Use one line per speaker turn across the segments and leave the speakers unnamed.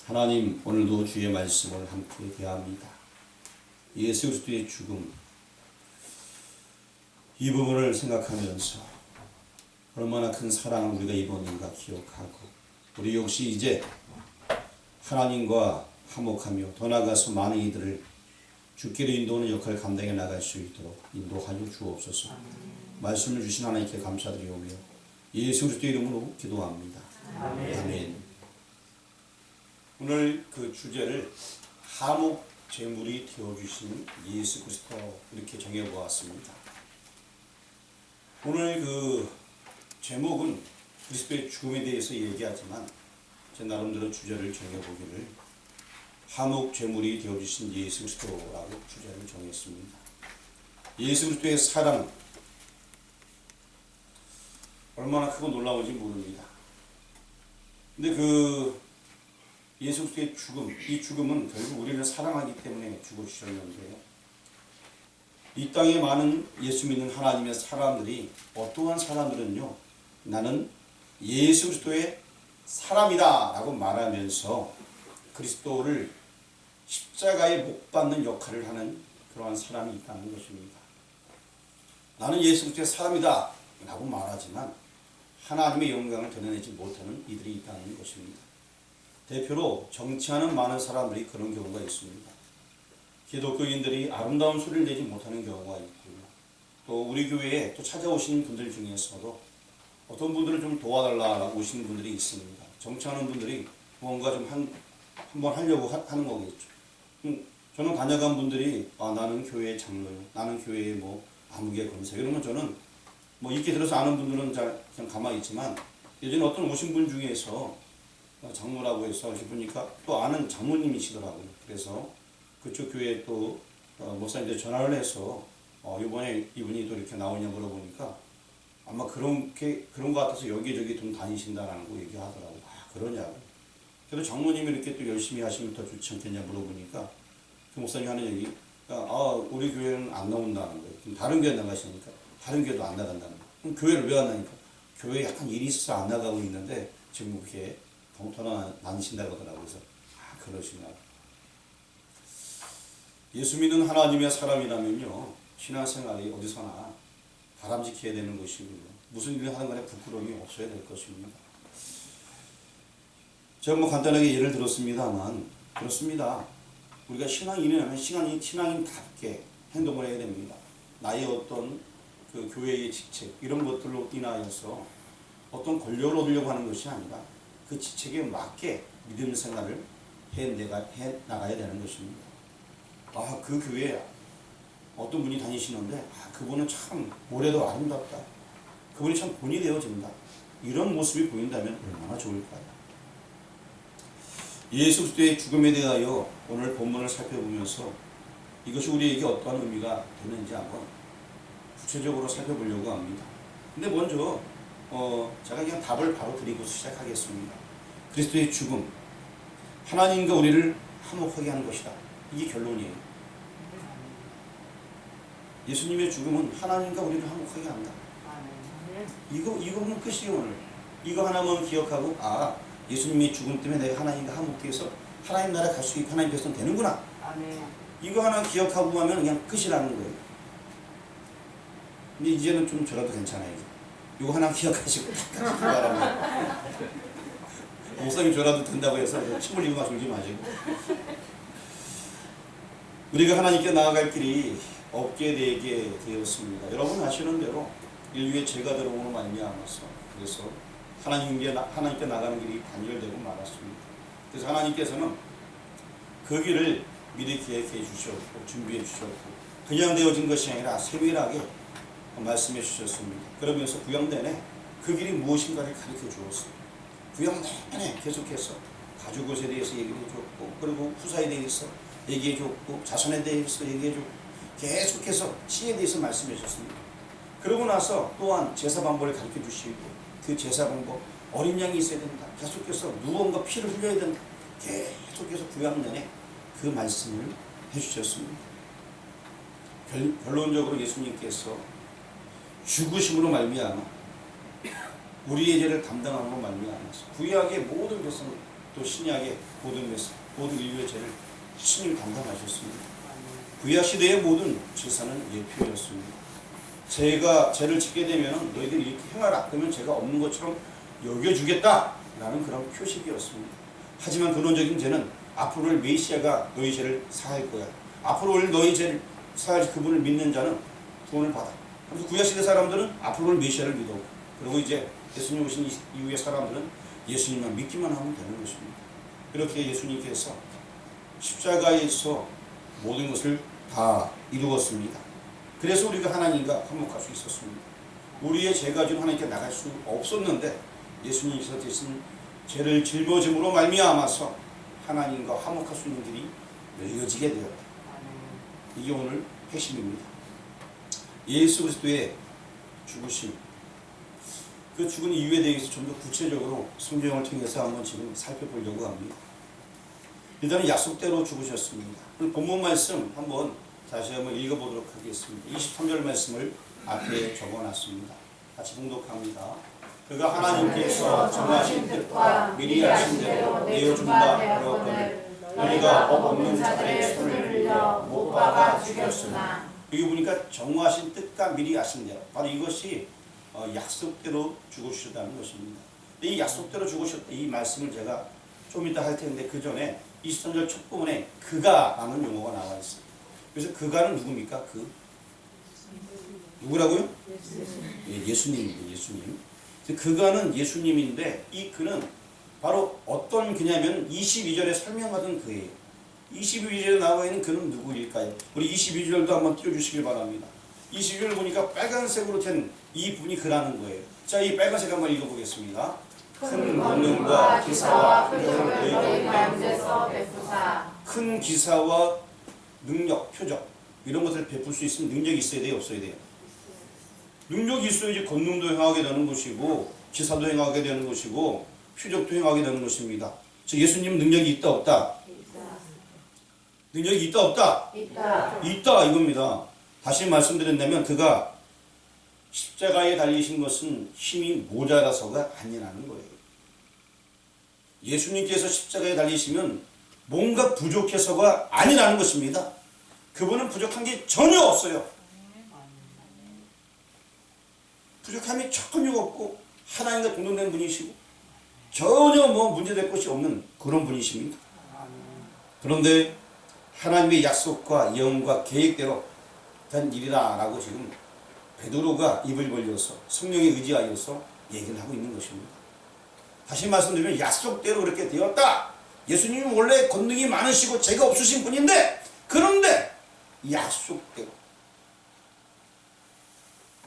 하나님, 오늘도 주의 말씀을 함께 대합니다. 예수 그리스도의 죽음, 이 부분을 생각하면서 얼마나 큰 사랑을 우리가 입었는가 기억하고, 우리 역시 이제 하나님과 화목하며 더 나아가서 많은 이들을 주께로 인도하는 역할을 감당해 나갈 수 있도록 인도하여 주옵소서. 말씀을 주신 하나님께 감사드리오며 예수 그리스도의 이름으로 기도합니다. 아멘. 오늘 그 주제를 화목 제물이 되어주신 예수 그리스도, 이렇게 정해보았습니다. 오늘 그 제목은 그리스도의 죽음에 대해서 얘기하지만 제 나름대로 주제를 정해보기를 화목 제물이 되어주신 예수 그리스도라고 주제를 정했습니다. 예수 그리스도의 사랑, 얼마나 크고 놀라운지 모릅니다. 근데 그 예수 그리스도의 죽음, 이 죽음은 결국 우리를 사랑하기 때문에 죽으셨는데요. 이 땅에 많은 예수 믿는 하나님의 사람들이, 어떠한 사람들은요, 나는 예수 그리스도의 사람이다 라고 말하면서 그리스도를 십자가에 못 박는 역할을 하는 그러한 사람이 있다는 것입니다. 나는 예수 그리스도의 사람이다 라고 말하지만 하나님의 영광을 드러내지 못하는 이들이 있다는 것입니다. 대표로 정치하는 많은 사람들이 그런 경우가 있습니다. 기독교인들이 아름다운 소리를 내지 못하는 경우가 있고요. 또 우리 교회에 또 찾아오시는 분들 중에서도 어떤 분들을 좀 도와달라고 오시는 분들이 있습니다. 정치하는 분들이 뭔가 좀 한번 하려고 하는 거겠죠. 저는 다녀간 분들이 나는 교회의 장로요, 나는 교회의 뭐 아무개 권사, 이러면 저는 뭐 익히 들어서 아는 분들은 그냥 가만히 있지만, 예전에 어떤 오신 분 중에서 장로라고 해서 보니까 또 아는 장모님이시더라고요. 그래서 그쪽 교회에 또 목사님들 전화를 해서 이번에 이분이 또 이렇게 나오냐 물어보니까 아마 그런 것 같아서 여기저기 좀 다니신다라는 거 얘기하더라고요. 그러냐고. 그래도 장모님이 이렇게 또 열심히 하시면 더 좋지 않겠냐 물어보니까 그 목사님 하는 얘기, 우리 교회는 안 나온다는 거예요. 그럼 다른 교회 나가시니까 다른 교회도 안 나간다는 거예요. 그럼 교회를 왜 안 나니까 교회에 약간 일이 있어서 안 나가고 있는데 지금 그렇게 더 나누신다고 하더라고요. 그래서 그러시나. 예수 믿는 하나님의 사람이라면요, 신앙생활이 어디서나 바람직해야 되는 것이고요, 무슨 일을 하는 간에 부끄러움이 없어야 될 것입니다. 제가 뭐 간단하게 예를 들었습니다만 그렇습니다. 우리가 신앙인이라면 신앙인답게 행동을 해야 됩니다. 나의 어떤 그 교회의 직책, 이런 것들로 인하여서 어떤 권력을 얻으려고 하는 것이 아니라 그 직책에 맞게 믿음 생활을 해 나가야 되는 것입니다. 그 교회에 어떤 분이 다니시는데 그분은 참 모래도 아름답다, 그분이 참 본이 되어진다, 이런 모습이 보인다면 얼마나 좋을까요? 예수 그리스도의 죽음에 대하여 오늘 본문을 살펴보면서 이것이 우리에게 어떠한 의미가 되는지 한번 구체적으로 살펴보려고 합니다. 근데 먼저 제가 그냥 답을 바로 드리고 시작하겠습니다. 그리스도의 죽음, 하나님과 우리를 화목하게 하는 것이다. 이게 결론이에요. 예수님의 죽음은 하나님과 우리를 화목하게 한다. 이거는 끝이에요. 오늘 이거 하나만 기억하고, 예수님의 죽음 때문에 내가 하나님과 화목돼서 하나님 나라 갈 수 있고 하나님 백성 되는구나. 이거 하나 기억하고 하면 그냥 끝이라는 거예요. 근데 이제는 좀 저라도 괜찮아요. 이거 하나 기억하시고 목사님 저라도 된다고 해서 침 흘리고 졸지 마시고, 우리가 하나님께 나아갈 길이 없게 되게 되었습니다. 여러분 아시는 대로 인류의 죄가 들어오는 말미암아서, 그래서 하나님께 나가는 길이 단절되고 말았습니다. 그래서 하나님께서는 그 길을 미리 계획해 주셨고 준비해 주셨고, 그냥 되어진 것이 아니라 세밀하게 말씀해 주셨습니다. 그러면서 구약 내내 그 길이 무엇인가를 가르쳐 주었습니다. 구약 내내 계속해서 가죽옷에 대해서 얘기해 줬고, 그리고 후사에 대해서 얘기해 줬고, 자손에 대해서 얘기해 줬고, 계속해서 씨에 대해서 말씀해 주셨습니다. 그러고 나서 또한 제사 방법을 가르쳐 주시고, 그 제사 방법, 어린 양이 있어야 된다, 계속해서 무언가 피를 흘려야 된다, 계속해서 구약 내내 그 말씀을 해주셨습니다. 결론적으로 예수님께서 죽으심으로 말미암아 우리의 죄를 담당함으로 말미암아서 구약의 모든 백성을 또 신약의 모든 인류의 죄를 신이 담당하셨습니다. 구약 시대의 모든 제사는 예표였습니다. 죄를 짓게 되면 너희들이 이렇게 행하라. 그러면 죄가 없는 것처럼 여겨주겠다라는 그런 표식이었습니다. 하지만 근원적인 죄는 앞으로 올 메시아가 너희 죄를 사할 거야. 앞으로 올 너희 죄를 사할 그분을 믿는 자는 구원을 받아. 그래서 구약 시대 사람들은 앞으로 올 메시아를 믿어. 그리고 이제 예수님 오신 이후의 사람들은 예수님만 믿기만 하면 되는 것입니다. 그렇게 예수님께서 십자가에서 모든 것을 다 이루었습니다. 그래서 우리가 하나님과 화목할 수 있었습니다. 우리의 죄가 지금 하나님께 나갈 수 없었는데 예수님께서 대신 죄를 짊어짐으로 말미암아서 하나님과 화목할 수 있는 길이 열려지게 되었다. 이게 오늘 핵심입니다. 예수 그리스도의 죽으심, 그 죽은 이유에 대해서 좀 더 구체적으로 성경을 통해서 한번 지금 살펴보려고 합니다. 일단은 약속대로 죽으셨습니다. 본문 말씀 한번 다시 한번 읽어보도록 하겠습니다. 23절 말씀을 앞에 적어놨습니다. 같이 봉독합니다. 그가 하나님께서 정하신 뜻과 미리 하신 대로 내어준 바 되었거늘 너희가 법 없는 자들의 손을 빌려 못 박아 죽였으나. 여기 보니까 정하신 뜻과 미리 하신 대로, 바로 이것이 약속대로 죽으셨다는 것입니다. 이 약속대로 죽으셨다, 이 말씀을 제가 좀 이따 할 텐데 그 전에 23절 첫 부분에 그가라는 용어가 나와 있어요. 그래서 그가는 누굽니까? 누구라고요? 예수님입니다. 예수님. 그가는 예수님인데 이 그는 바로 어떤 그냐면 22절에 설명하던 그예요. 22절에 나와 있는 그는 누구일까요? 우리 22절도 한번 띄워주시길 바랍니다. 22절 보니까 빨간색으로 된 이 분이 그라는 거예요. 자, 이 빨간색 한번 읽어보겠습니다. 큰 권능과 기사와 표적을 너희 가운데서 베푸사. 큰 기사와 능력, 표적 이런 것을 베풀 수 있으면 능력이 있어야 돼요? 없어야 돼요? 능력이 있어야지 권능도 행하게 되는 것이고 기사도 행하게 되는 것이고 표적도 행하게 되는 것입니다. 즉 예수님은 능력이 있다 없다? 능력이 있다 없다? 있다 이겁니다. 다시 말씀드린다면 그가 십자가에 달리신 것은 힘이 모자라서가 아니라는 거예요. 예수님께서 십자가에 달리시면 뭔가 부족해서가 아니라는 것입니다. 그분은 부족한 게 전혀 없어요. 부족함이 전혀 없고 하나님과 동등된 분이시고 전혀 문제될 것이 없는 그런 분이십니다. 그런데 하나님의 약속과 예언과 계획대로 된 일이라 라고 지금 베드로가 입을 벌려서 성령에 의지하여서 얘기를 하고 있는 것입니다. 다시 말씀드리면 약속대로 그렇게 되었다. 예수님은 원래 권능이 많으시고 죄가 없으신 분인데 그런데 약속대로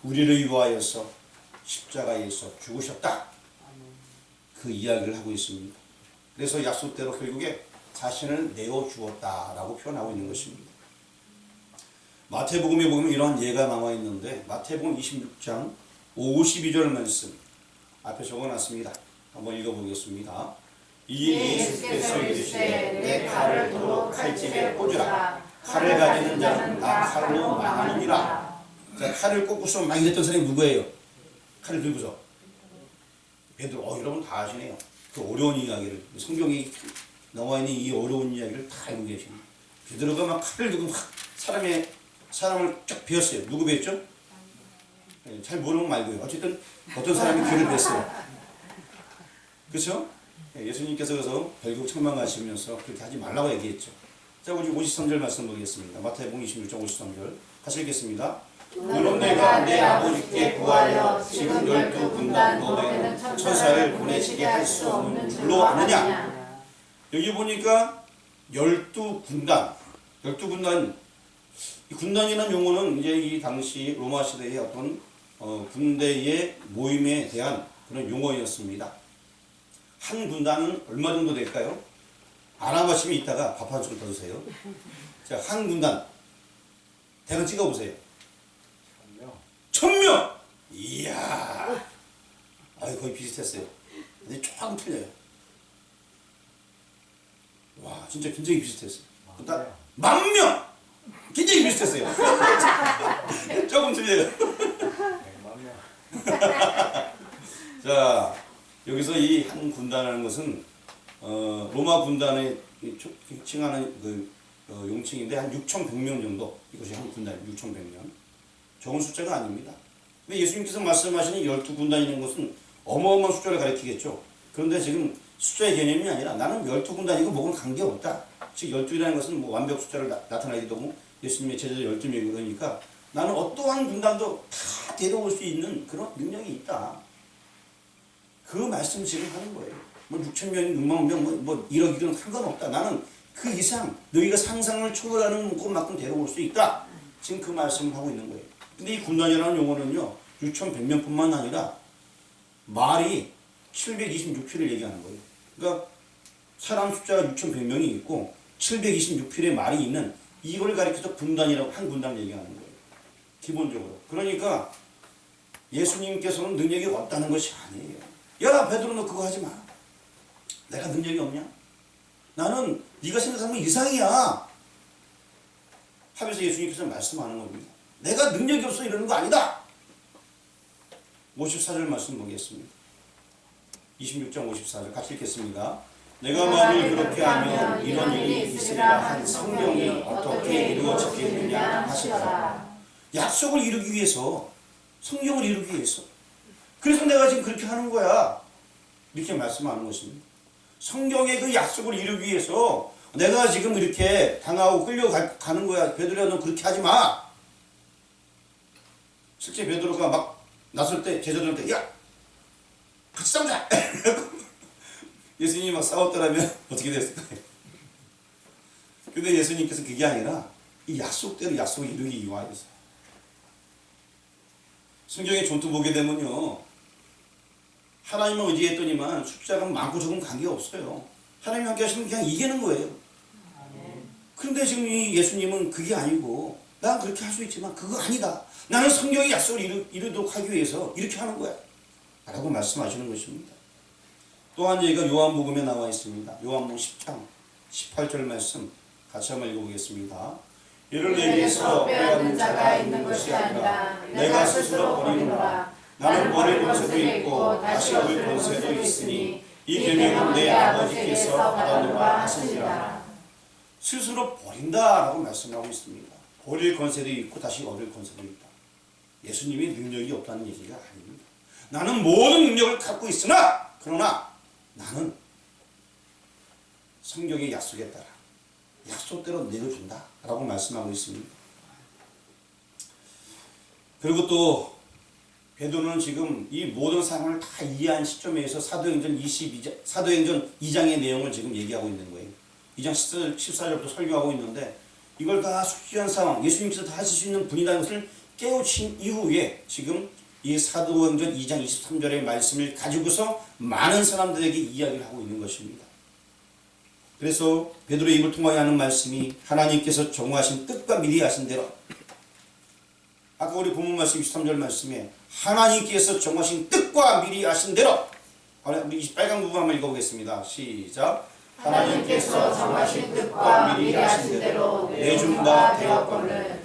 우리를 위하여서 십자가에서 죽으셨다. 그 이야기를 하고 있습니다. 그래서 약속대로 결국에 자신을 내어주었다라고 표현하고 있는 것입니다. 마태복음에 보면 이러한 예가 나와 있는데 마태복음 26장 52절 말씀 앞에 적어놨습니다. 한번 읽어보겠습니다. 이에 예수께서 이르시되 내 칼을 도로 칼집에 꽂으라. 칼을 가지는 자는 나 칼로 망하느니라. 자, 칼을 꽂고서 막 이랬던 사람이 누구예요? 칼을 들고서 베드로. 여러분 다 아시네요. 그 어려운 이야기를 성경에 나와 있는 이 어려운 이야기를 다 알고 계십니다. 베드로가 막 칼을 들고 막 사람을 쫙 베었어요. 누구 베었죠? 잘 모르면 말고요. 어쨌든 어떤 사람이 귀를 뱄어요. 그렇죠? 예수님께서 그래서 결국 책망하시면서 그렇게 하지 말라고 얘기했죠. 자, 우리 53절 말씀 보겠습니다. 마태복음 26장 53절 같이 읽겠습니다. 물론 내가 내 아버지께 구하여 지금 12군단 노되는 천사를 보내시게 할 수 없는 줄로 아느냐. 여기 보니까 12군단 이 군단이라는 용어는 이제 이 당시 로마 시대의 어떤 군대의 모임에 대한 그런 용어였습니다. 한 군단은 얼마 정도 될까요? 알아보시면 이따가 밥 한 술 더 드세요. 자, 한 군단 대강 찍어보세요. 1000명. 이야, 거의 비슷했어요. 근데 조금 틀려요. 와, 진짜 굉장히 비슷했어요. 일단 10,000명. 굉장히 비슷했어요. 조금 틀려요. 자, 여기서 이 한 군단이라는 것은 로마 군단의 칭하는 용칭인데 한 6,100명 정도, 이것이 한 군단 6,100명. 적은 숫자가 아닙니다. 근데 예수님께서 말씀하시는 12군단이 있는 것은 어마어마한 숫자를 가리키겠죠. 그런데 지금 숫자의 개념이 아니라 나는 12군단이고 뭐건 관계없다. 즉 12이라는 것은 뭐 완벽 숫자를 나타나기도 하고 예수님의 제자들 12명이 그러니까 나는 어떠한 군단도 다 데려올 수 있는 그런 능력이 있다. 그 말씀 지금 하는 거예요. 뭐 6,000명, 6만 명, 뭐 1억이든 상관없다. 나는 그 이상 너희가 상상을 초월하는 것만큼 데려올 수 있다. 지금 그 말씀을 하고 있는 거예요. 근데 이 군단이라는 용어는요, 6,100명뿐만 아니라 말이 726필을 얘기하는 거예요. 그러니까 사람 숫자가 6,100명이 있고 726필의 말이 있는 이걸 가리켜서 군단이라고 한 군단을 얘기하는 거예요. 기본적으로. 그러니까 예수님께서는 능력이 없다는 것이 아니에요. 야 베드로 너 그거 하지 마. 내가 능력이 없냐? 나는 네가 생각하면 이상이야. 하면서 예수님께서 말씀하는 겁니다. 내가 능력이 없어 이러는 거 아니다. 54절 말씀 보겠습니다. 26장 54절 같이 읽겠습니다. 내가 만일 그렇게 하면 이런 일이 있으리라 한 성경이 어떻게 이루어지겠느냐 하시더라. 약속을 이루기 위해서, 성경을 이루기 위해서. 그래서 내가 지금 그렇게 하는 거야. 이렇게 말씀하는 것입니다. 성경의 그 약속을 이루기 위해서 내가 지금 이렇게 당하고 끌려가는 거야. 베드로야 너 그렇게 하지 마. 실제 베드로가 막 나설 때 제자들한테 야 같이 싸우자. 예수님이 막 싸웠더라면 어떻게 됐을까요? 근데 예수님께서 그게 아니라 이 약속대로 약속을 이루기 위하여서. 성경의 전투 보게 되면요, 하나님을 의지했더니만 숫자가 많고 적은 관계없어요. 하나님 함께 하시면 그냥 이기는 거예요. 그런데 지금 이 예수님은 그게 아니고 난 그렇게 할 수 있지만 그거 아니다. 나는 성경의 약속을 이루도록 하기 위해서 이렇게 하는 거야 라고 말씀하시는 것입니다. 또 한 얘기가 요한복음에 나와 있습니다. 요한복음 10장 18절 말씀 같이 한번 읽어보겠습니다. 이를 내게서 빼앗는 자가 있는 것이 아니라 내가 스스로 버리노라. 나는 버릴 권세도 있고 다시 얻을 권세도 있으니 이 계명은 내 아버지께서 받아노라 하시니라. 스스로 버린다라고 말씀하고 있습니다. 버릴 권세도 있고 다시 얻을 권세도 있다. 예수님이 능력이 없다는 얘기가 아닙니다. 나는 모든 능력을 갖고 있으나 그러나 나는 성경의 약속에 따라 약속대로 내려준다 라고 말씀하고 있습니다. 그리고 또 베드로는 지금 이 모든 상황을 다 이해한 시점에서 사도행전 2장의 내용을 지금 얘기하고 있는 거예요. 2장 14절부터 설교하고 있는데 이걸 다 숙지한 상황, 예수님께서 다 하실 수 있는 분이라는 것을 깨우친 이후에 지금 이 사도행전 2장 23절의 말씀을 가지고서 많은 사람들에게 이야기를 하고 있는 것입니다. 그래서 베드로의 입을 통하여 하는 말씀이 하나님께서 정하신 뜻과 미리 하신 대로, 아까 우리 본문 말씀 23절 말씀에 하나님께서 정하신 뜻과 미리 하신 대로, 우리 빨간 부분 한번 읽어보겠습니다. 시작.
하나님께서 정하신 뜻과 미리 하신 대로 내준 바 되었거늘.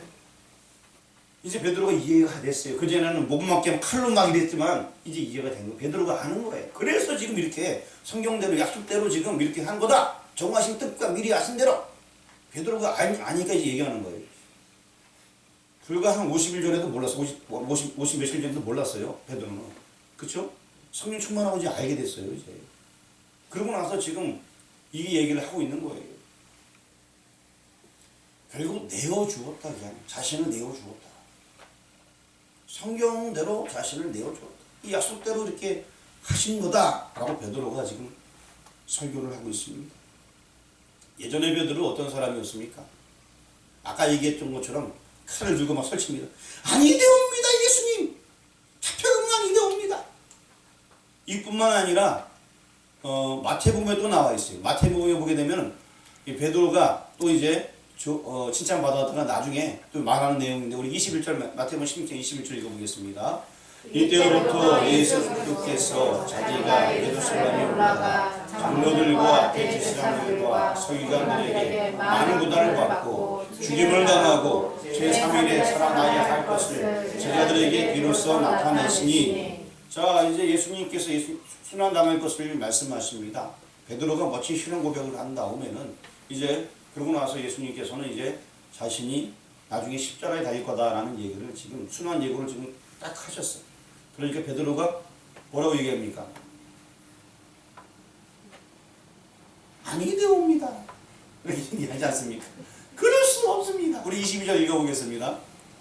이제 베드로가 이해가 됐어요. 그전에는 목막게 칼로 막 이랬지만 이제 이해가 된 거예요. 베드로가 아는 거예요. 그래서 지금 이렇게 성경대로 약속대로 지금 이렇게 한 거다. 정하신 뜻과 미리 하신 대로. 베드로가 아니까 이제 얘기하는 거예요. 불과 한 50일 전에도 몰랐어. 50 며칠 전에도 몰랐어요. 베드로는. 그렇죠? 성령 충만하고 이제 알게 됐어요. 이제. 그러고 나서 지금 이 얘기를 하고 있는 거예요. 결국 내어주었다. 그냥 자신을 내어주었다. 성경대로 자신을 내어주었다. 이 약속대로 이렇게 하신 거다라고 베드로가 지금 설교를 하고 있습니다. 예전에 베드로 어떤 사람이었습니까? 아까 얘기했던 것처럼 칼을 들고 막 설칩니다. 아니되옵니다 예수님. 잡혀가면 아니되옵니다. 이뿐만 아니라 마태복음에 또 나와 있어요. 마태복음에 보게 되면 이 베드로가 또 이제 칭찬받았다가 나중에 또 말하는 내용인데 우리 21절 마태복음 16장 21절 읽어보겠습니다. 이때로부터 예수 그리스도께서 자기가 예루살렘에 올라가 장로들과 대제사장들과 서기관들에게 많은 고난을 받고 죽임을 당하고 제3일에 살아나야 할 것을 제자들에게 비로소 나타내시니, 자 이제 예수님께서 순환당할 것을 말씀하십니다. 베드로가 멋진 신앙 고백을 한 다음에는 이제 그러고 나서 예수님께서는 이제 자신이 나중에 십자가에 달릴 거다라는 얘기를 지금 순한 예고를 지금 딱 하셨어요. 그러니까 베드로가 뭐라고 얘기합니까? 아니 되옵니다. 이렇게 얘기하지 않습니까? 그럴 수 없습니다. 우리 22절 읽어보겠습니다.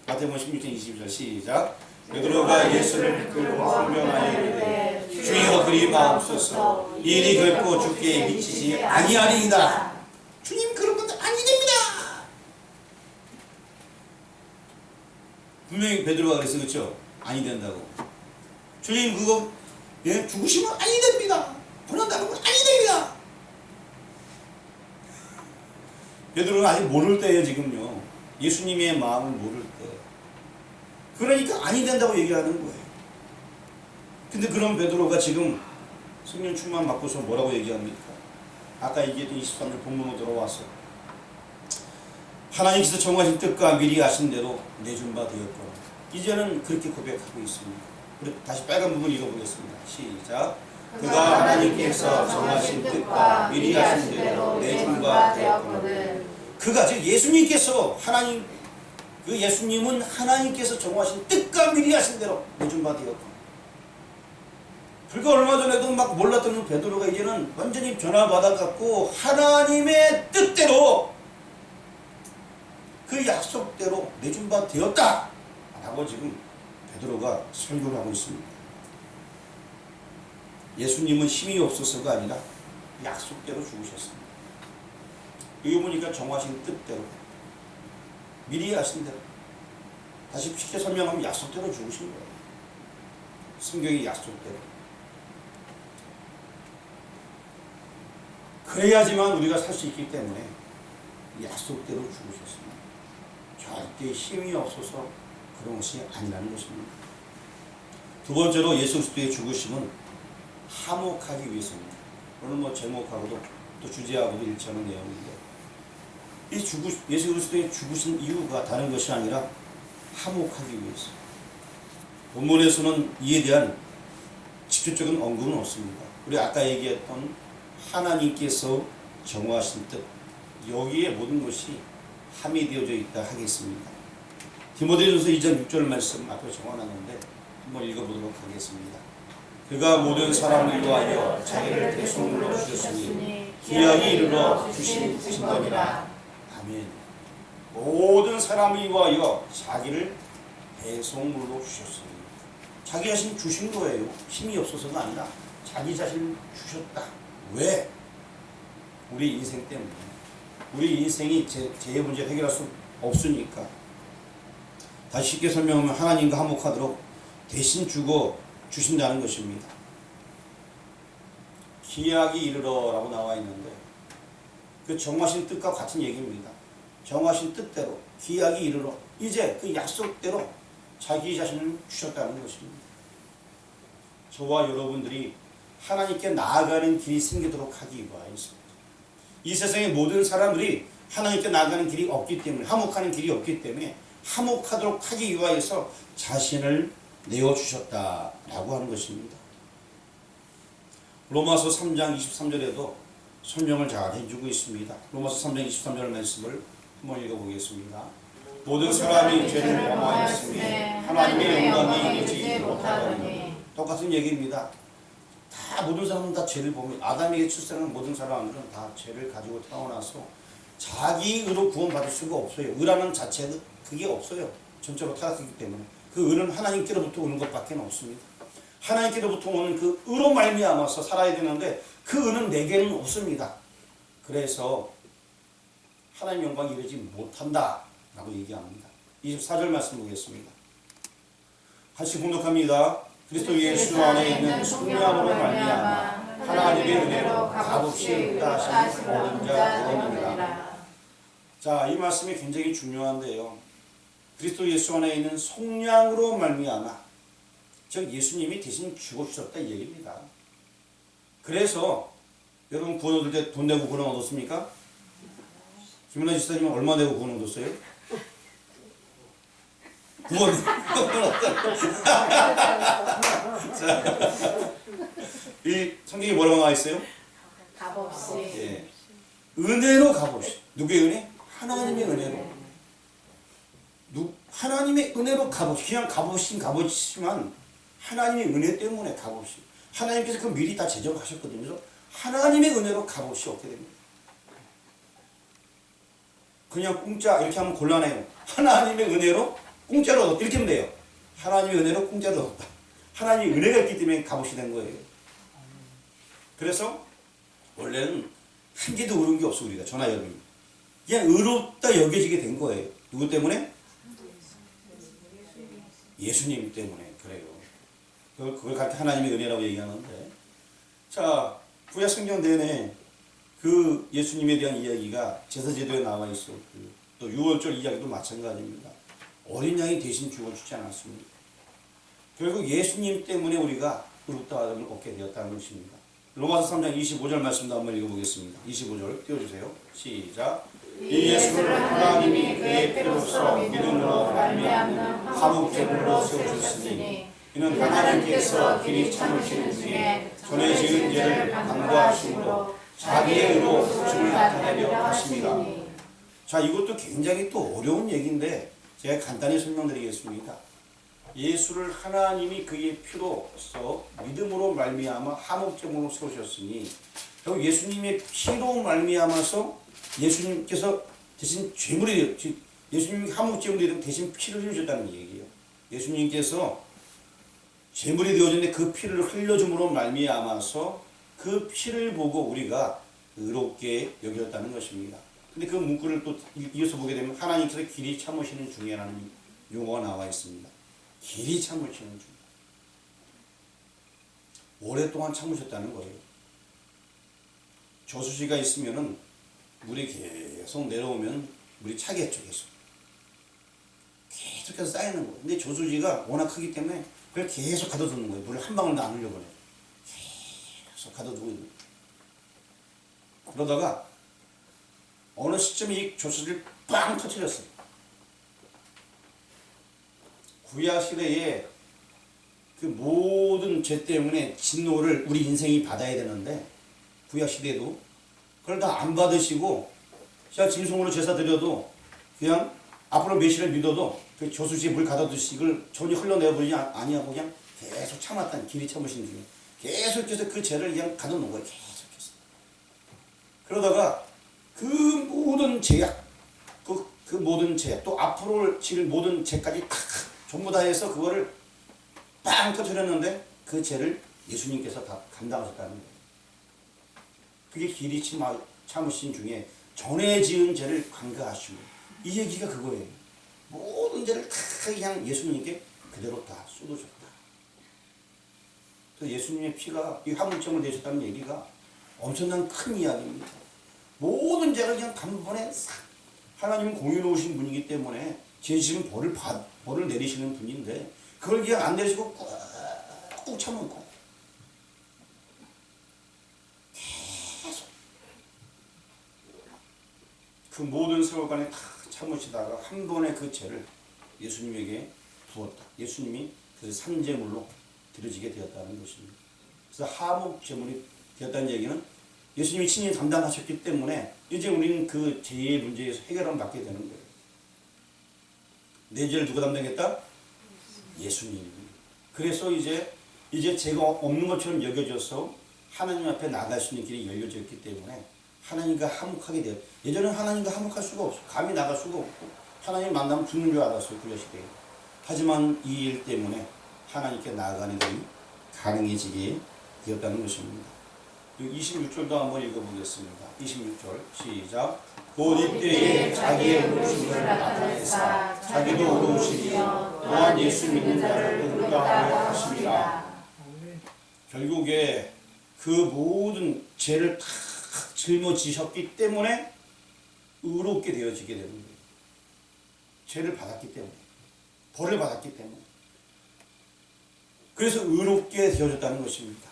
마태복음 16장 22절 시작. 베드로가 예수를 끌고 분명하여 이르되 주여 그리 마옵소서 일이 결코 주께 미치지 아니하리이다. 주님 그런 것도 아니 됩니다. 분명히 베드로가 그랬어요. 그렇죠? 아니 된다고. 주님 그거 죽으시면 아니 됩니다. 보낸다는 건 아니 됩니다. 베드로는 아직 모를 때예요. 지금요. 예수님의 마음을 모를 때. 그러니까 아니 된다고 얘기하는 거예요. 근데 그럼 베드로가 지금 성령 충만 받고서 뭐라고 얘기합니까? 아까 얘기했던 23절 본문으로 들어와서 하나님께서 정하신 뜻과 미리 아신 대로 내준 바 되었거라. 이제는 그렇게 고백하고 있습니다. 다시 빨간 부분 읽어보겠습니다. 시작. 그가 하나님께서 정하신 뜻과 미리 아신 대로 내준 바 되었거든. 그가 즉 예수님께서 그 예수님은 하나님께서 정하신 뜻과 미리 하신 대로 내준 바 되었고, 불과 얼마 전에도 막 몰랐던 베드로가 이제는 완전히 변화받아갖고 하나님의 뜻대로 그 약속대로 내준 바 되었다 라고 지금 베드로가 설교를 하고 있습니다. 예수님은 힘이 없어서가 아니라 약속대로 죽으셨습니다. 여기 보니까 정하신 뜻대로 미리 하신 대로, 다시 쉽게 설명하면 약속대로 죽으신 거예요. 성경의 약속대로. 그래야지만 우리가 살 수 있기 때문에 약속대로 죽으셨습니다. 절대 힘이 없어서 그런 것이 아니라는 것입니다. 두 번째로 예수 그리스도의 죽으심은 화목하기 위해서입니다. 오늘 제목하고도 또 주제하고도 일치하는 내용인데, 예수 그리스도의 죽으신 이유가 다른 것이 아니라 화목하기 위해서. 본문에서는 이에 대한 직접적인 언급은 없습니다. 우리 아까 얘기했던 하나님께서 정하신 뜻, 여기에 모든 것이 함이 되어져 있다 하겠습니다. 디모데전서 2장 6절 말씀 앞에 적어놨는데 한번 읽어보도록 하겠습니다. 그가 모든 사람을 위하여 자기를 대속물로 주셨으니 기약이 이르러 주신 것이라. 아멘. 모든 사람을 위하여 자기를 대속물로 주셨으니, 자기 자신 주신 거예요. 힘이 없어서가 아니라 자기 자신을 주셨다. 왜? 우리 인생 때문에. 우리 인생이 제 문제 해결할 수 없으니까. 다시 쉽게 설명하면 하나님과 화목하도록 대신 주신다는 것입니다. 기약이 이르러 라고 나와 있는데 그 정하신 뜻과 같은 얘기입니다. 정하신 뜻대로 기약이 이르러, 이제 그 약속대로 자기 자신을 주셨다는 것입니다. 저와 여러분들이 하나님께 나아가는 길이 생기도록 하기 위하여입니다. 이 세상의 모든 사람들이 하나님께 나아가는 길이 없기 때문에, 화목하는 길이 없기 때문에 화목하도록 하기 위하여서 자신을 내어주셨다라고 하는 것입니다. 로마서 3장 23절에도 설명을 잘 해주고 있습니다. 로마서 3장 23절 말씀을 한번 읽어보겠습니다. 모든 사람이 죄를 범하였으니 하나님의 영광이 이르지 못하더니. 똑같은 얘기입니다. 모든 사람은 다 죄를 범해. 아담에게 출생한 모든 사람들은 다 죄를 가지고 태어나서 자기 의로 구원받을 수가 없어요. 의라는 자체는 그게 없어요. 전적으로 타락했기 때문에. 그 의는 하나님께로부터 오는 것밖에 없습니다. 하나님께로부터 오는 그 의로 말미암아서 살아야 되는데 그 의는 내게는 없습니다. 그래서 하나님 영광이 이르지 못한다 라고 얘기합니다. 24절 말씀 보겠습니다. 같이 공독합니다. 그리스도 예수 안에 있는 성령으로 말미암아 하나님의 은혜로 값없이 은다 하신 모든 자 구원이니라. 자, 이 말씀이 굉장히 중요한데요. 그리스도 예수 안에 있는 성령으로 말미암아, 즉 예수님이 대신 죽어주셨다 이 얘기입니다. 그래서 여러분 구원 얻을 때 돈 내고 구원 얻었습니까? 김연아 지사님은 얼마 내고 구원 얻었어요? 구원 얻었다. 이 성경에 뭐라고 나와 있어요?
값없이
예. 은혜로 값없이. 누구의 은혜? 하나님의 은혜로. 하나님의 은혜로 값없이. 그냥 값없이만 하나님의 은혜 때문에 값없이. 하나님께서 그 미리 다 제정하셨거든요. 그래서 하나님의 은혜로 값없이 얻게 됩니다. 그냥 공짜 이렇게 하면 곤란해요. 하나님의 은혜로 공짜로 얻었다. 이렇게 하면 돼요. 하나님의 은혜로 공짜로 얻었다. 하나님의 은혜가 있기 때문에 값없이 된 거예요. 그래서 원래는 한 개도 의로운 게 없어 우리가 저나 여러분이. 그냥 의롭다 여겨지게 된 거예요. 누구 때문에? 예수님 때문에 그래요. 그걸 갖게 하나님의 은혜라고 얘기하는데, 자 구약 성경 내내 그 예수님에 대한 이야기가 제사제도에 나와 있었고 또 유월절 이야기도 마찬가지입니다. 어린 양이 대신 죽어주지 않았습니다. 결국 예수님 때문에 우리가 의롭다함을 얻게 되었다는 것입니다. 로마서 3장 25절 말씀도 한번 읽어보겠습니다. 25절 띄워주세요. 시작.
이 예수를 하나님이 그의 피로써 믿음으로 말미암는 화목제물로 세우셨으니 이는 하나님께서 길이 참으시는 중에 전에 지은 죄를 간구하심으로 자기의 의로 소증을 나타내려 하십니다.
자, 이것도 굉장히 또 어려운 얘기인데 제가 간단히 설명드리겠습니다. 예수를 하나님이 그의 피로써 믿음으로 말미암아 화목제물로 세우셨으니 결국 예수님의 피로 말미암아서 예수님께서 대신 죄물이 되어 예수님이 화목제물이 대신 피를 흘려줬다는 얘기예요. 예수님께서 제물이 되어졌는데 그 피를 흘려줌으로 말미암아서 그 피를 보고 우리가 의롭게 여겼다는 것입니다. 근데 그 문구를 또 이어서 보게 되면 하나님께서 길이 참으시는 중에라는 용어가 나와 있습니다. 길이 참으시는 중. 오랫동안 참으셨다는 거예요. 저수지가 있으면은 물이 계속 내려오면 물이 차겠죠, 계속. 계속해서 쌓이는 거예요. 근데 저수지가 워낙 크기 때문에 그걸 계속 가둬두는 거예요. 물을 한 방울도 안 흘려버려요. 계속 가둬두고 있는 거예요. 그러다가 어느 시점에 이 저수지를 빵 터뜨렸어요. 구약 시대에 그 모든 죄 때문에 진노를 우리 인생이 받아야 되는데 구약 시대도 그걸 다 안 받으시고 그냥 짐승으로 제사 드려도 그냥 앞으로 메시를 믿어도 그 저수지에 물 가둬두시 이걸 전혀 흘러내버리지 아니하고 그냥 계속 참았다는 길이 참으신 중에 계속해서 그 죄를 그냥 가둬놓은 거예요. 계속해서. 그러다가 그 모든 죄악 그 모든 죄 또 앞으로 질 모든 죄까지 다 전부 다 해서 그거를 빵 터뜨렸는데 그 죄를 예수님께서 다 감당하셨다는 거예요. 그게 길이 참으신 중에 전에 지은 죄를 간구하시고 이 얘기가 그거예요. 모든 죄를 다 그냥 예수님께 그대로 다 쏟으셨다. 그래서 예수님의 피가 이 화목제물 되셨다는 얘기가 엄청난 큰 이야기입니다. 모든 죄를 그냥 단번에 싹 하나님은 공의로우신 분이기 때문에 죄 지은 벌을 내리시는 분인데 그걸 그냥 안 내리시고 꾹 참고 계속 그 모든 세월간에 다 참으시다가 한 번에 그 죄를 예수님에게 부었다. 예수님이 그래서 산제물로 드려지게 되었다는 것입니다. 그래서 하목제물이 되었다는 얘기는 예수님이 친히 담당하셨기 때문에 이제 우리는 그 죄의 문제에서 해결을 받게 되는 거예요. 내 죄를 누가 담당했다? 예수님. 그래서 이제 죄가 없는 것처럼 여겨져서 하나님 앞에 나갈 수 있는 길이 열려져 있기 때문에 하나님과 화목하게 돼요. 예전에는 하나님과 화목할 수가 없어요. 감히 나갈 수가 없고 하나님 만나면 죽는 줄 알았어요. 구약 시대에. 하지만 이 일 때문에 하나님께 나아가는 길이 가능해지게 되었다는 것입니다. 26절도 한번 읽어보겠습니다. 26절 시작. 곧 이때에 자기의 의로우심을 나타내사 자기도 의로우시며 또한 예수 믿는 자를 의롭다하게 하십니다. 결국에 그 모든 죄를 다 짊어지셨기 때문에 의롭게 되어지게 되는 거예요. 죄를 받았기 때문에 벌을 받았기 때문에 그래서 의롭게 되어졌다는 것입니다.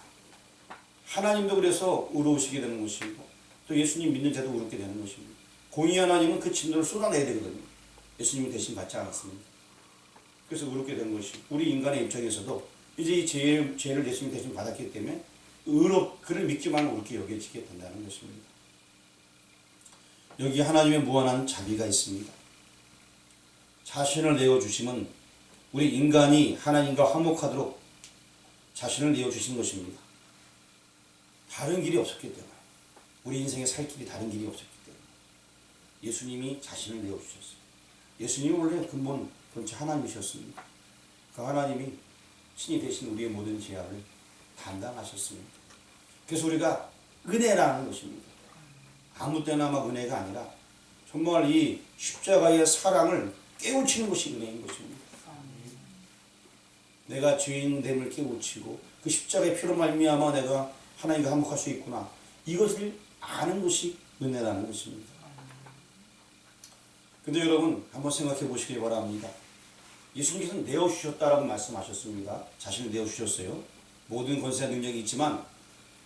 하나님도 그래서 의로우시게 되는 것이고 또 예수님 믿는 자도 의롭게 되는 것입니다. 공의 하나님은 그 진노를 쏟아내야 되거든요. 예수님이 대신 받지 않았습니다. 그래서 의롭게 된 것이 우리 인간의 입장에서도 이제 이 죄를 예수님이 대신 받았기 때문에 그를 믿기만 옳게 여겨지게 된다는 것입니다. 여기 하나님의 무한한 자비가 있습니다. 자신을 내어주심은 우리 인간이 하나님과 화목하도록 자신을 내어주신 것입니다. 다른 길이 없었기 때문에, 우리 인생에 살 길이 다른 길이 없었기 때문에 예수님이 자신을 내어주셨어요. 예수님은 원래 근본 본체 하나님이셨습니다. 그 하나님이 신이 되신 우리의 모든 죄악을 담당하셨습니다. 그래서 우리가 은혜라는 것입니다. 아무 때나 막 은혜가 아니라 정말 이 십자가의 사랑을 깨우치는 것이 은혜인 것입니다. 내가 죄인됨을 깨우치고 그 십자가의 피로 말미암아 내가 하나님과 화목할 수 있구나, 이것을 아는 것이 은혜라는 것입니다. 근데 여러분 한번 생각해 보시길 바랍니다. 예수님께서는 내어주셨다라고 말씀하셨습니다. 자신을 내어주셨어요. 모든 권세와 능력이 있지만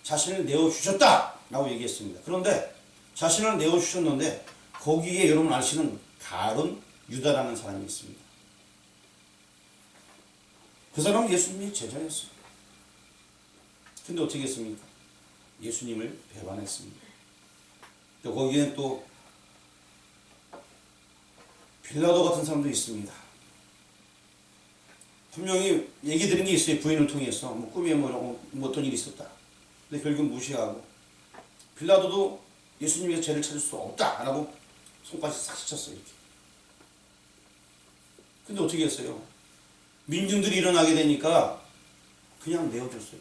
자신을 내어주셨다라고 얘기했습니다. 그런데 자신을 내어주셨는데 거기에 여러분 아시는 가룟 유다라는 사람이 있습니다. 그 사람은 예수님의 제자였어요. 근데 어떻게 했습니까? 예수님을 배반했습니다. 또 거기에는 또 빌라도 같은 사람도 있습니다. 분명히 얘기 들은 게 있어요. 부인을 통해서 꿈에 어떤 일이 있었다. 근데 결국 무시하고, 빌라도도 예수님의 죄를 찾을 수 없다라고 손까지 싹 쳤어요. 이렇게. 근데 어떻게 했어요? 민중들이 일어나게 되니까 그냥 내어줬어요.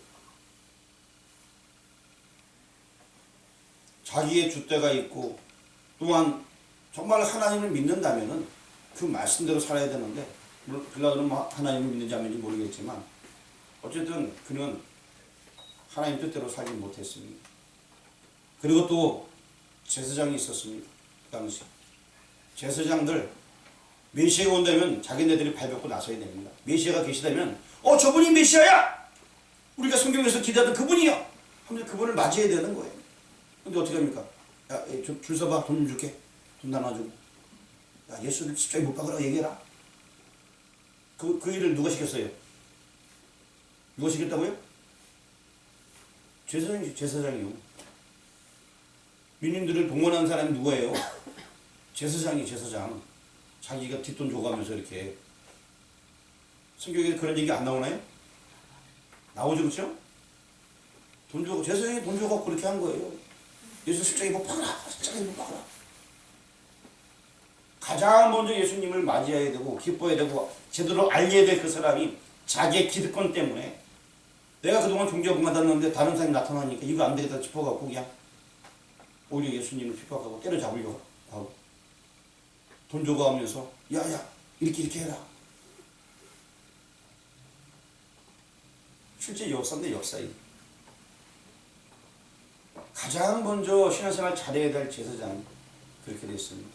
자기의 줏대가 있고, 또한 정말 하나님을 믿는다면은 그 말씀대로 살아야 되는데, 물론 빌라도는 하나님을 믿는지 안 믿는지 모르겠지만 어쨌든 그는 하나님 뜻대로 살지 못했습니다. 그리고 또 제사장이 있었습니다. 그 당시 제사장들 메시아가 온다면 자기네들이 발벗고 나서야 됩니다. 메시아가 계시다면 저분이 메시아야! 우리가 성경에서 기대하던 그분이요! 하면서 그분을 맞이해야 되는 거예요. 근데 어떻게 합니까? 야, 줄 서봐. 돈 좀 줄게. 돈 나눠주고. 야, 예수를 십자가에 못 박으라고 얘기해라. 그 일을 누가 시켰어요? 누가 시켰다고요? 제사장이요. 민님들을 봉헌한 사람이 누구예요? 제사장. 자기가 뒷돈 줘가면서 이렇게. 성경에 그런 얘기 안 나오나요? 나오죠, 그렇죠? 제사장이 돈 줘갖고 그렇게 한 거예요. 예수 십자가에 못 박아라. 십자가에 못 박아라. 가장 먼저 예수님을 맞이해야 되고 기뻐해야 되고 제대로 알려야 될 그 사람이 자기의 기득권 때문에, 내가 그동안 종교가 받았는데 다른 사람이 나타나니까 이거 안 되겠다 싶어갖고 그냥 오히려 예수님을 핍박하고 때려잡으려고 하고 돈 줘가 하면서 야야 이렇게 해라. 실제 역사인데 역사이. 가장 먼저 신앙생활 잘해야 될 제사장이 그렇게 됐습니다.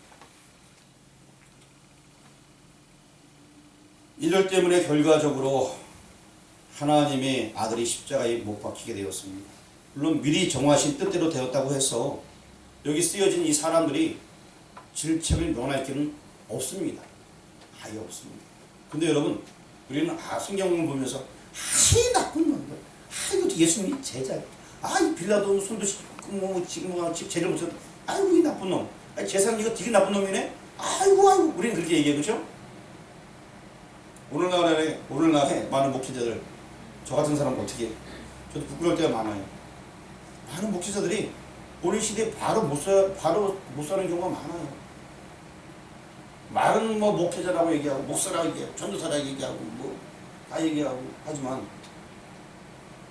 이들 때문에 결과적으로 하나님의 아들이 십자가에 못 박히게 되었습니다. 물론 미리 정하신 뜻대로 되었다고 해서 여기 쓰여진 이 사람들이 질책을 면할 길은 없습니다. 아예 없습니다. 근데 여러분 우리는 성경을 보면서 이 나쁜 놈들, 이거 예수님이 제자야, 이 빌라도 손도 씻고 지금 죄를 못했다, 아이고 이 나쁜 놈, 제사장 이거 되게 나쁜 놈이네, 아이고 우리는 그렇게 얘기해. 그렇죠? 오늘날에 많은 목회자들, 저 같은 사람 어떻게 해? 저도 부끄러울 때가 많아요. 많은 목회자들이 오늘 시대에 바로 못 사는 경우가 많아요. 말은 목회자라고 얘기하고 목사라고 얘기하고 전도사라고 얘기하고 다 얘기하고 하지만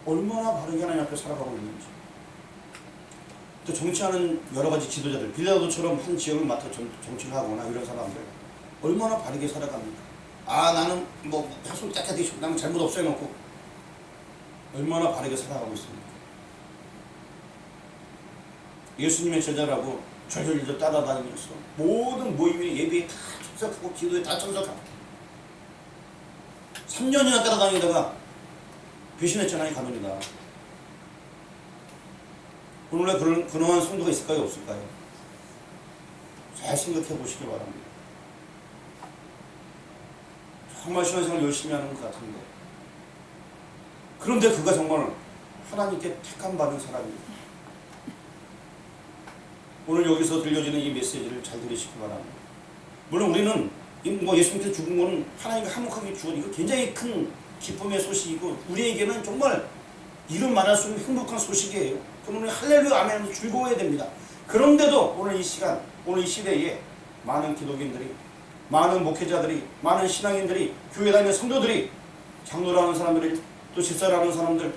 얼마나 바르게 하나님 앞에 살아가고 있는지. 또 정치하는 여러 가지 지도자들, 빌라도처럼 한 지역을 맡아 정치를 하거나 이런 사람들 얼마나 바르게 살아갑니까? 나는 하소리 딱하게 나는 잘못 없어 해놓고 얼마나 바르게 살아가고 있습니까? 예수님의 제자라고 절절절 따라다니면서 모든 모임에 예배에 다 참석하고 기도에 다 참석하고 3년이나 따라다니다가 배신했잖아요. 가룟유다. 오늘날 그러한 성도가 있을까요? 없을까요? 잘 생각해 보시기 바랍니다. 정말 신앙생활 열심히 하는 것 같은데, 그런데 그가 정말 하나님께 택함 받은 사람입니다. 오늘 여기서 들려지는 이 메시지를 잘 들으시기 바랍니다. 물론 우리는 예수님께서 죽은 거는 하나님과 화목하게 죽은 이거 굉장히 큰 기쁨의 소식이고 우리에게는 정말 이름 말할 수 없는 행복한 소식이에요. 그럼 우리 할렐루야 아멘 하면서 즐거워야 됩니다. 그런데도 오늘 이 시간, 오늘 이 시대에 많은 기독인들이, 많은 목회자들이, 많은 신앙인들이, 교회 다니는 성도들이, 장로라는 사람들이, 또 집사라는 사람들,